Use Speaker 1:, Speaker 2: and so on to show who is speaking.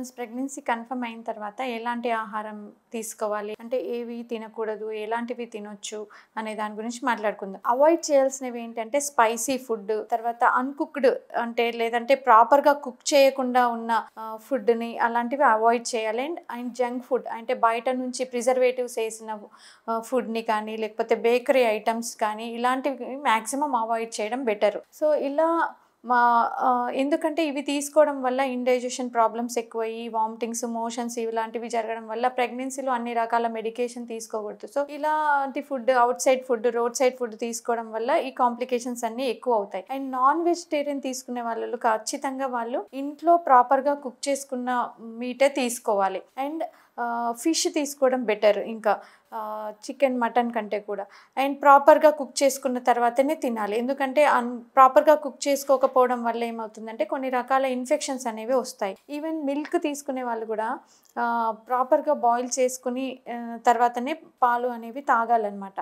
Speaker 1: Once pregnancy confirm అయిన తర్వాత ఎలాంటి ఆహారం తీసుకోవాలి, అంటే ఏవి తినకూడదు, ఎలాంటివి తినొచ్చు అనే దాని గురించి మాట్లాడుకుందాం. అవాయిడ్ చేయాల్సినవి ఏంటంటే స్పైసీ ఫుడ్, తర్వాత అన్కుక్డ్ అంటే లేదంటే ప్రాపర్గా కుక్ చేయకుండా ఉన్న ఫుడ్ని అలాంటివి అవాయిడ్ చేయాలి. అండ్ జంక్ ఫుడ్ అంటే బయట నుంచి ప్రిజర్వేటివ్స్ వేసిన ఫుడ్ని కానీ లేకపోతే బేకరీ ఐటమ్స్ కానీ ఇలాంటివి మ్యాక్సిమం అవాయిడ్ చేయడం బెటర్. సో ఇలా ఎందుకంటే ఇవి తీసుకోవడం వల్ల ఇండైజెషన్ ప్రాబ్లమ్స్ ఎక్కువయ్యి వామిటింగ్స్, మోషన్స్ ఇలాంటివి జరగడం వల్ల ప్రెగ్నెన్సీలో అన్ని రకాల మెడికేషన్ తీసుకోకూడదు. సో ఇలాంటి food, out side food, road side food తీసుకోవడం వల్ల ఈ కాంప్లికేషన్స్ అన్నీ ఎక్కువ అవుతాయి. అండ్ నాన్ వెజిటేరియన్ తీసుకునే వాళ్ళు ఖచ్చితంగా వాళ్ళు ఇంట్లో ప్రాపర్గా కుక్ చేసుకున్న మీటే తీసుకోవాలి. అండ్ ఫిష్ తీసుకోవడం బెటర్, ఇంకా చికెన్, మటన్ కంటే కూడా. అండ్ ప్రాపర్గా కుక్ చేసుకున్న తర్వాతనే తినాలి. ఎందుకంటే ప్రాపర్గా కుక్ చేసుకోకపోవడం వల్ల ఏమవుతుందంటే కొన్ని రకాల ఇన్ఫెక్షన్స్ అనేవి వస్తాయి. ఈవెన్ మిల్క్ తీసుకునే వాళ్ళు కూడా ప్రాపర్గా బాయిల్ చేసుకుని తర్వాతనే పాలు అనేవి తాగాలన్నమాట.